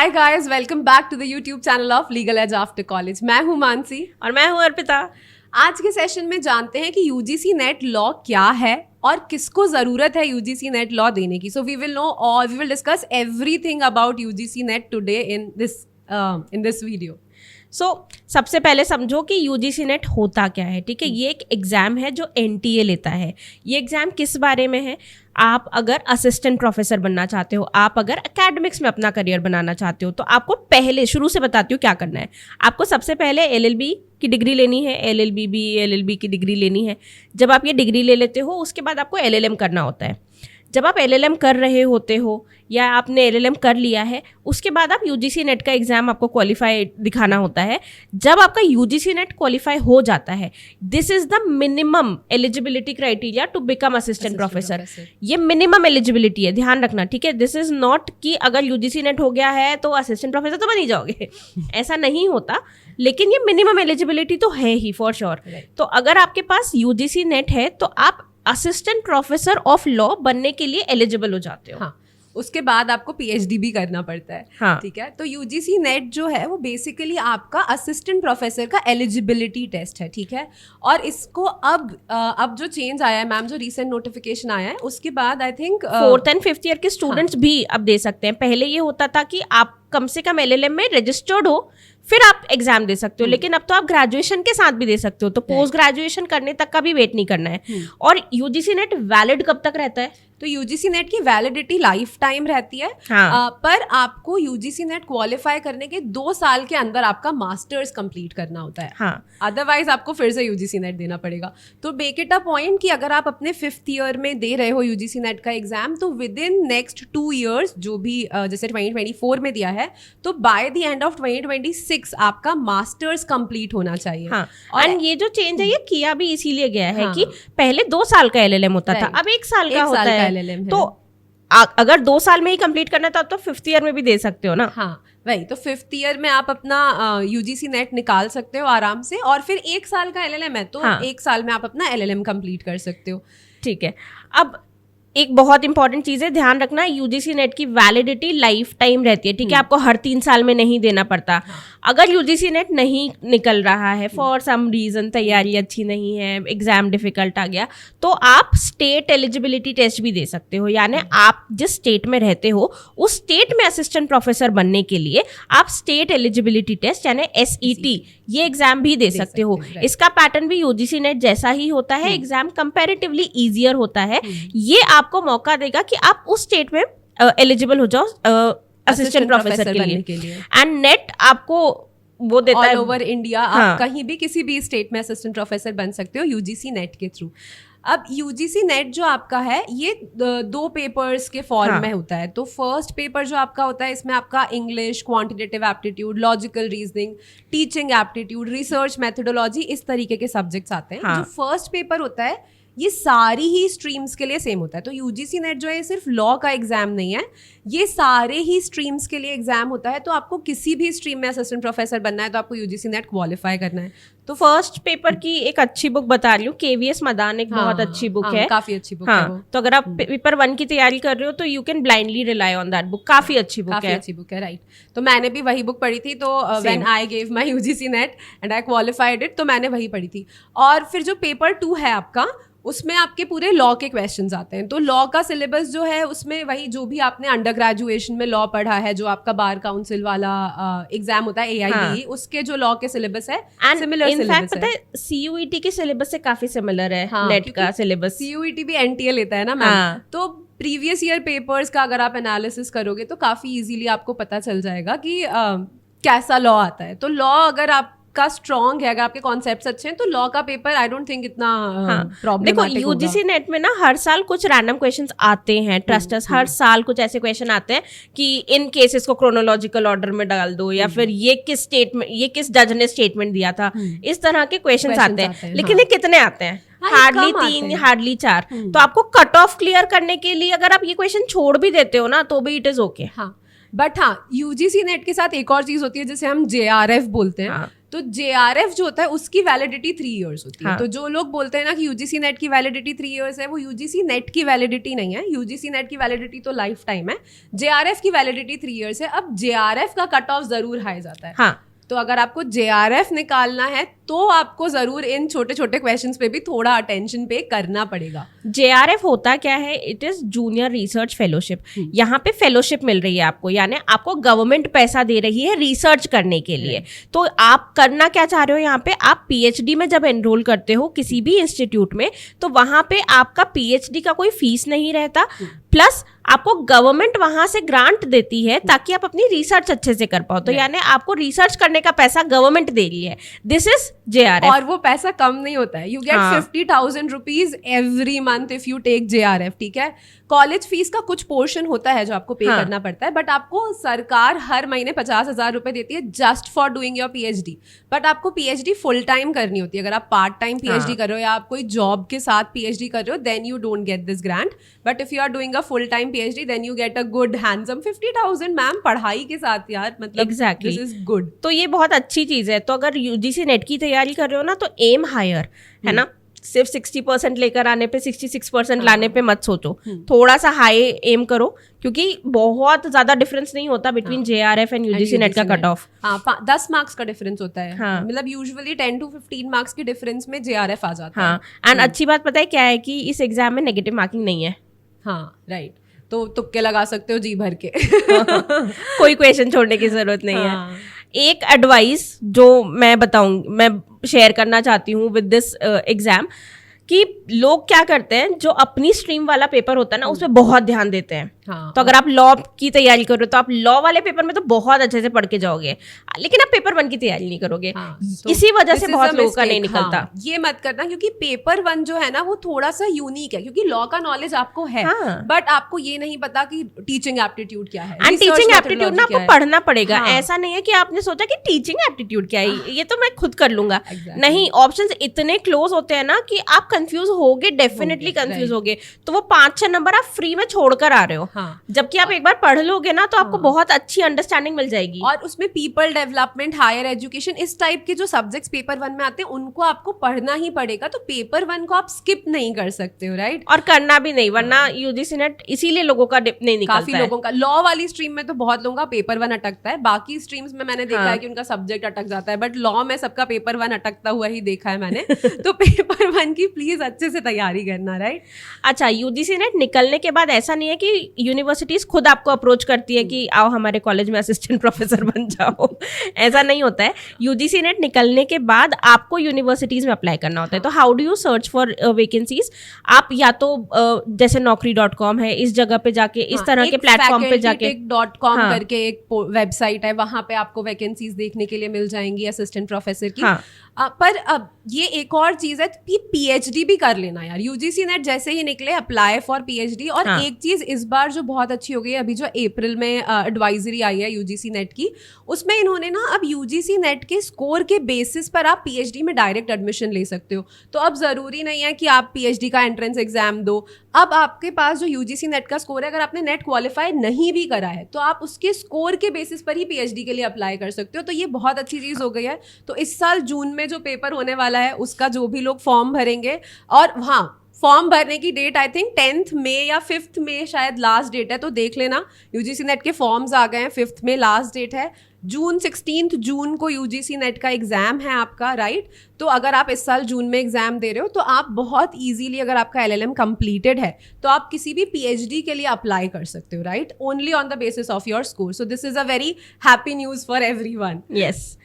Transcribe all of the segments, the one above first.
Hi guys, welcome back to the YouTube channel of legal edge after college. मैं हूं मानसी और मैं हूं अर्पिता। आज के सेशन में जानते हैं कि यूजीसी नेट लॉ क्या है और किसको जरूरत है यूजीसी नेट लॉ देने की। So we will discuss everything about UGC NET today in this video. सबसे पहले समझो कि यूजीसी नेट होता क्या है। ठीक है, ये एक एग्जाम है जो एनटीए लेता है। ये एग्जाम किस बारे में है? आप अगर असिस्टेंट प्रोफेसर बनना चाहते हो, आप अगर एकेडमिक्स में अपना करियर बनाना चाहते हो, तो आपको पहले शुरू से बताती हूँ क्या करना है। आपको सबसे पहले एलएलबी की डिग्री लेनी है, एलएलबी भी एलएलबी की डिग्री लेनी है। जब आप ये डिग्री ले लेते हो उसके बाद आपको एलएलएम करना होता है। जब आप एलएलएम कर रहे होते हो या आपने एलएलएम कर लिया है, उसके बाद आप यूजीसी नेट का एग्जाम आपको क्वालिफाई दिखाना होता है। जब आपका यूजीसी नेट क्वालिफाई हो जाता है, this is the minimum eligibility criteria to become assistant professor. ये मिनिमम एलिजिबिलिटी है, ध्यान रखना। ठीक है, दिस इज नॉट कि अगर यूजीसी नेट हो गया है तो असिस्टेंट प्रोफेसर तो बन ही जाओगे ऐसा नहीं होता, लेकिन ये मिनिमम एलिजिबिलिटी तो है ही फॉर श्योर। तो अगर आपके पास यूजीसी नेट है तो आप असिस्टेंट प्रोफेसर ऑफ लॉ बनने के लिए एलिजिबल हो जाते हो। हाँ, उसके बाद आपको पीएचडी भी करना पड़ता है। हाँ, ठीक है। तो यूजीसी नेट जो है वो बेसिकली आपका असिस्टेंट प्रोफेसर का एलिजिबिलिटी टेस्ट है। ठीक है, और इसको अब जो चेंज आया है मैम, जो रिसेंट नोटिफिकेशन आया है उसके बाद I think 4th and 5th year के स्टूडेंट्स भी अब दे सकते हैं। पहले ये होता था कि आप कम से कम एलएलएम में रजिस्टर्ड हो फिर आप एग्जाम दे सकते हो, लेकिन अब तो आप ग्रेजुएशन के साथ भी दे सकते हो। तो पोस्ट ग्रेजुएशन करने तक का भी वेट नहीं करना है। और यूजीसी नेट वैलिड कब तक रहता है? तो यूजीसी नेट की वैलिडिटी लाइफ टाइम रहती है। हाँ। पर आपको यूजीसी नेट क्वालिफाई करने के 2 साल के अंदर आपका मास्टर्स कंप्लीट करना होता है। हाँ। अदरवाइज आपको फिर से यूजीसी नेट देना पड़ेगा। तो मेक इट अ पॉइंट कि अगर आप अपने 5th ईयर में दे रहे हो यूजीसी नेट का एग्जाम, तो विद इन नेक्स्ट 2 ईयर्स जो भी जैसे 2024 में दिया है, तो बाय द एंड ऑफ 2026 आपका मास्टर्स कंप्लीट होना चाहिए। हाँ। और ये जो चेंज है ये किया भी इसीलिए गया है कि पहले 2 साल का एलएलएम होता था, अब 1 साल का होता है। तो अगर 2 साल में ही कंप्लीट करना था तो 5th ईयर में भी दे सकते हो ना। हाँ, वही तो 5th ईयर में आप अपना यूजीसी नेट निकाल सकते हो आराम से, और फिर 1 साल का एलएलएम है तो 1 साल में आप अपना एलएलएम कंप्लीट कर सकते हो। ठीक है, अब एक बहुत इंपॉर्टेंट चीज है, ध्यान रखना, यूजीसी नेट की वैलिडिटी लाइफ टाइम रहती है। ठीक है, आपको हर 3 साल में नहीं देना पड़ता। अगर यूजीसी नेट नहीं निकल रहा है फॉर सम रीजन, तैयारी अच्छी नहीं है, एग्जाम डिफिकल्ट आ गया, तो आप स्टेट एलिजिबिलिटी टेस्ट भी दे सकते हो। यानी आप जिस स्टेट में रहते हो उस स्टेट में असिस्टेंट प्रोफेसर बनने के लिए आप स्टेट एलिजिबिलिटी टेस्ट यानी एसईटी ये एग्जाम भी दे सकते हो। इसका पैटर्न भी यूजीसी नेट जैसा ही होता है। एग्जाम कंपैरेटिवली इजियर होता है। ये आपको मौका देगा कि आप उस स्टेट में एलिजिबल हो जाओ असिस्टेंट प्रोफेसर के लिए। एंड नेट आपको वो देता है ऑल ओवर इंडिया। आप कहीं भी किसी भी स्टेट में असिस्टेंट प्रोफेसर बन सकते हो यूजीसी नेट के थ्रू। अब यूजीसी नेट जो आपका है ये 2 पेपर्स के फॉर्म में होता है। तो फर्स्ट पेपर जो आपका होता है, इसमें आपका English, quantitative aptitude, logical reasoning, teaching aptitude, research methodology, इस तरीके के सब्जेक्ट्स आते हैं। जो फर्स्ट पेपर होता है ये सारी ही स्ट्रीम्स के लिए सेम होता है। तो यूजीसी नेट जो है सिर्फ लॉ का एग्जाम नहीं है, ये सारे ही स्ट्रीम्स के लिए एग्जाम होता है। तो आपको किसी भी स्ट्रीम में असिस्टेंट प्रोफेसर बनना है तो आपको यूजीसी नेट क्वालिफाई करना है। तो फर्स्ट पेपर की एक अच्छी बुक बता रही हूँ, केवीएस मदान, एक बहुत अच्छी बुक है, काफी अच्छी बुक है वो। तो अगर आप पेपर 1 की तैयारी कर रहे हो तो you can blindly rely on that book. काफी अच्छी बुक है। अच्छी बुक है, राइट। तो मैंने भी वही बुक पढ़ी थी। तो when I gave my UGC net and I qualified it, तो मैंने वही पढ़ी थी। और फिर जो पेपर 2 है आपका, उसमें आपके पूरे लॉ के क्वेश्चंस आते हैं। तो लॉ का सिलेबस जो है उसमें वही जो भी आपने अंडर ग्रेजुएशन में लॉ पढ़ा है, जो आपका बार काउंसिल वाला एग्जाम होता है AIBE, उसके जो लॉ के सिलेबस है सिमिलर सिलेबस है। CUET के सिलेबस से काफी सिमिलर है नेट का सिलेबस। CUET भी NTA लेता है ना मैम। तो प्रीवियस ईयर पेपर्स का अगर आप एनालिसिस करोगे तो काफी इजीली आपको पता चल जाएगा कि कैसा लॉ आता है। तो लॉ अगर आप का स्ट्रॉन्ग है, अगर आपके कॉन्सेप्ट्स अच्छे हैं, तो लॉ का पेपर आई डोंट थिंक इतना प्रॉब्लमेटिक देखो, यूजीसी नेट में ना हर साल कुछ रैंडम क्वेश्चंस आते हैं। ट्रस्ट अस, हर साल कुछ ऐसे क्वेश्चन आते हैं कि इन केसेस को क्रोनोलॉजिकल ऑर्डर में डाल दो, या फिर ये किस जज ने स्टेटमेंट दिया था। इस तरह के क्वेश्चंस आते हैं। लेकिन ये कितने आते हैं? Hardly 3, hardly 4। तो आपको कट ऑफ क्लियर करने के लिए अगर आप ये क्वेश्चन छोड़ भी देते हो ना तो भी इट इज ओके। बट हाँ, यूजीसी नेट के साथ एक और चीज होती है जिसे हम JRF बोलते हैं। तो JRF जो होता है उसकी वैलिडिटी 3 इयर्स होती है। हाँ. तो जो लोग बोलते हैं ना कि UGC नेट की वैलिडिटी 3 इयर्स है, वो UGC नेट की वैलिडिटी नहीं है। UGC नेट की वैलिडिटी तो लाइफ टाइम है, JRF की वैलिडिटी 3 इयर्स है। अब JRF का कट ऑफ जरूर हाई जाता है। हाँ, तो अगर आपको JRF निकालना है तो आपको जरूर इन छोटे छोटे क्वेश्चंस पे भी थोड़ा अटेंशन पे करना पड़ेगा। JRF होता क्या है? It is junior research fellowship. यहाँ पे फेलोशिप मिल रही है आपको, यानी आपको गवर्नमेंट पैसा दे रही है रिसर्च करने के लिए। तो आप करना क्या चाह रहे हो यहाँ पे? आप PhD में जब एनरोल करते हो किसी भी इंस्टीट्यूट में, तो वहां पे आपका PhD का कोई फीस नहीं रहता, प्लस आपको गवर्नमेंट वहां से ग्रांट देती है ताकि आप अपनी रिसर्च अच्छे से कर पाओ। तो यानी आपको रिसर्च करने का पैसा गवर्नमेंट दे रही है। This is JRF। और वो पैसा कम नहीं होता है। You get 50,000 rupees every month if you take JRF, ठीक है। कॉलेज फीस का कुछ पोर्शन होता है जो आपको पे करना पड़ता है, बट आपको सरकार हर महीने 50,000 रुपए देती है just for doing your PhD। But आपको PhD फुल टाइम करनी होती है। अगर आप पार्ट टाइम PhD कर रहे हो या आप कोई जॉब के साथ PhD कर रहे हो, then you don't get this grant. But if you are doing a full time PhD, then you get a good handsome 50,000 ma'am, पढ़ाई के साथ यार, मतलब Exactly. This is good. तो ये बहुत अच्छी चीज है। तो अगर UGC नेट की तैयारी कर रहे हो ना, तो एम हायर, है ना। सिर्फ 60% लेकर आने पे, 66% लाने पे मत सोचो, थोड़ा सा हाई एम करो, क्योंकि बहुत ज्यादा डिफरेंस नहीं होता between JRF and UGC net का कट ऑफ। हाँ, 10 मार्क्स का डिफरेंस होता है। हाँ. मतलब यूजुअली 10 to 15 मार्क्स के डिफरेंस में JRF आ जाता हाँ, एंड अच्छी बात पता है क्या है कि इस एग्जाम में नेगेटिव मार्किंग नहीं है। हाँ, राइट। तो तुक्के लगा सकते हो जी भर के। कोई क्वेश्चन छोड़ने की जरूरत नहीं है। एक एडवाइस जो मैं शेयर करना चाहती हूँ विद दिस एग्जाम, कि लोग क्या करते हैं, जो अपनी स्ट्रीम वाला पेपर होता है ना, उसमें बहुत ध्यान देते हैं। हाँ, तो अगर आप लॉ की तैयारी कर रहे हो तो आप लॉ वाले पेपर में तो बहुत अच्छे से पढ़ के जाओगे, लेकिन आप पेपर 1 की तैयारी नहीं करोगे। तो इसी वजह से this is बहुत a लोगों का mistake। नहीं निकलता। हाँ, ये मत करना, क्योंकि पेपर 1 जो है ना वो थोड़ा सा यूनिक है, क्योंकि लॉ का नॉलेज आपको है, बट आपको ये नहीं पता कि टीचिंग एप्टीट्यूड क्या है। एंड टीचिंग एप्टीट्यूड ना आपको पढ़ना पड़ेगा। हाँ। ऐसा नहीं है कि आपने सोचा कि टीचिंग एप्टीट्यूड क्या है, ये तो मैं खुद कर लूंगा। नहीं, ऑप्शंस इतने क्लोज होते हैं ना कि आप कंफ्यूज होगे, डेफिनेटली कंफ्यूज होगे। तो वो 5-6 नंबर आप फ्री में छोड़कर आ रहे हो। जबकि आप एक बार पढ़ लोगे ना तो आपको बहुत अच्छी अंडरस्टैंडिंग मिल जाएगी। और उसमें पीपल डेवलपमेंट, हायर एजुकेशन, इस टाइप के जो सब्जेक्ट्स पेपर 1 में आते हैं उनको आपको पढ़ना ही पड़ेगा। तो पेपर 1 को आप स्किप नहीं कर सकते हो, राइट। और करना भी नहीं, वरना UGC नेट इसीलिए लोगों का डिप नहीं निकलता है। काफी लोगों का लॉ वाली स्ट्रीम में तो बहुत लोगों का पेपर 1 अटकता है। बाकी स्ट्रीम्स में मैंने देखा है कि उनका सब्जेक्ट अटक जाता है, बट लॉ में सबका पेपर 1 अटकता हुआ ही देखा है मैंने। तो पेपर 1 की प्लीज अच्छे से तैयारी करना, राइट। अच्छा, UGC नेट निकलने के बाद ऐसा नहीं है कि यूनिवर्सिटीज खुद आपको अप्रोच करती है कि आओ हमारे कॉलेज में असिस्टेंट प्रोफेसर बन जाओ। ऐसा नहीं होता है। UGC नेट निकलने के बाद आपको यूनिवर्सिटीज में अप्लाई करना होता है। तो how do you search for vacancies? आप या तो जैसे naukri.com है, इस जगह पे जाके, इस तरह के प्लेटफॉर्म पे जाके, facultytech.com करके एक वेबसाइट है, वहां पे आपको वैकेंसीज देखने के लिए मिल जाएंगी असिस्टेंट प्रोफेसर की। पर अब ये एक और चीज है कि PhD भी कर लेना यार। UGC नेट जैसे ही निकले, अप्लाई फॉर PhD। और एक चीज इस बार जो बहुत अच्छी हो गई है, अभी जो अप्रैल में एडवाइजरी आई है UGC नेट की, उसमें इन्होंने ना अब UGC नेट के स्कोर के बेसिस पर आप PhD में डायरेक्ट एडमिशन ले सकते हो। तो अब जरूरी नहीं है कि आप PhD का एंट्रेंस एग्जाम दो। अब आपके पास जो UGC नेट का स्कोर है, अगर आपने नेट क्वालिफाई नहीं भी करा है तो आप उसके स्कोर के बेसिस पर ही PhD के लिए अप्लाई कर सकते हो। तो ये बहुत अच्छी चीज हो गई है। तो इस साल जून में जो पेपर होने वाला है, उसका जो भी लोग फॉर्म भरेंगे, और हाँ, फॉर्म भरने की डेट आई थिंक 10th मई या 5th मई शायद लास्ट डेट है। तो देख लेना, UGC नेट के फॉर्म्स आ गए हैं, 5th में लास्ट डेट है। 16 जून को UGC नेट का एग्जाम है आपका, राइट। तो अगर आप इस साल जून में एग्जाम दे रहे हो तो आप बहुत इजीली, अगर आपका LLM कंप्लीटेड है तो आप किसी भी PhD के लिए अप्लाई कर सकते हो, right, only on the basis of your score. So this is a very happy news for everyone. Yes.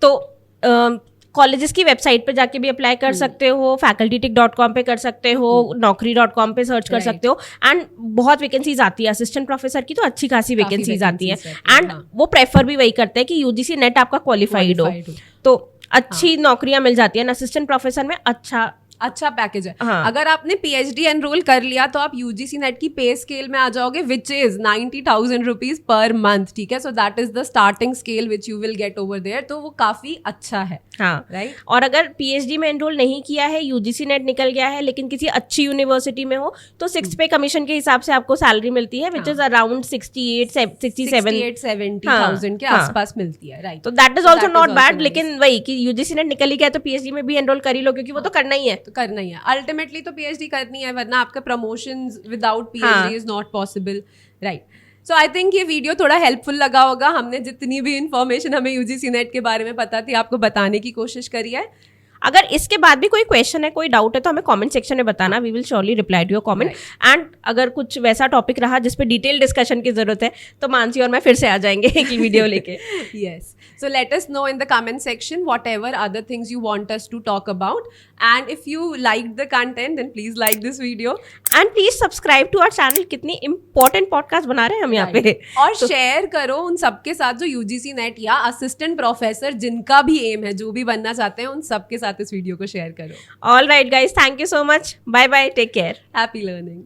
तो कॉलेजेस की वेबसाइट पे जाके भी अप्लाई कर सकते हो, facultytech.com पे कर सकते हो, naukri.com पे सर्च कर सकते हो। एंड बहुत वैकेंसीज आती है असिस्टेंट प्रोफेसर की, तो अच्छी खासी वैकेंसीज आती है। एंड वो प्रेफर भी वही करते हैं कि UGC नेट आपका क्वालिफाइड हो, तो अच्छी नौकरियां मिल जाती है। असिस्टेंट प्रोफेसर में अच्छा अच्छा पैकेज है। हाँ. अगर आपने PhD एनरोल कर लिया तो आप UGC नेट की पे स्केल में आ जाओगे, which is 90,000 rupees per month, ठीक है। So that is the starting scale which you will get over there, तो वो काफी अच्छा है। हाँ, राइट। और अगर PhD में एनरोल नहीं किया है, UGC नेट निकल गया है, लेकिन किसी अच्छी यूनिवर्सिटी में हो, तो 6 पे कमीशन के हिसाब से आपको सैलरी मिलती है, विच इज अराउंड 68-70,000 के आसपास मिलती है। राइट, तो that is also not bad. लेकिन वही कि UGC नेट निकल ही गया तो PhD में भी एनरोल कर ही लो, क्योंकि वो तो करना ही है। तो करना ही है, अल्टीमेटली तो PhD करनी है, वरना आपका promotions without PhD is not possible. Right. So I think ये वीडियो थोड़ा हेल्पफुल लगा होगा। हमने जितनी भी इन्फॉर्मेशन हमें UGC नेट के बारे में पता थी आपको बताने की कोशिश करी है। अगर इसके बाद भी कोई क्वेश्चन है, कोई डाउट है, तो हमें कमेंट सेक्शन में बताना, we will surely reply to your comment. And अगर कुछ वैसा टॉपिक रहा जिस पे डिटेल डिस्कशन की जरूरत है, तो मानसी और मैं फिर से आ जाएंगे एक वीडियो लेके। Yes, so let us know in the comment section whatever other things you want us to talk about, and if you like the content then please like this video and please subscribe to our channel. कितनी important podcast बना रहे हैं हम यहाँ पे। और share करो उन सबके साथ जो UGC नेट या असिस्टेंट प्रोफेसर जिनका भी एम है, जो भी बनना चाहते हैं, उन सबके साथ इस वीडियो को शेयर करो। All right guys, thank you so much, bye bye, take care, happy learning.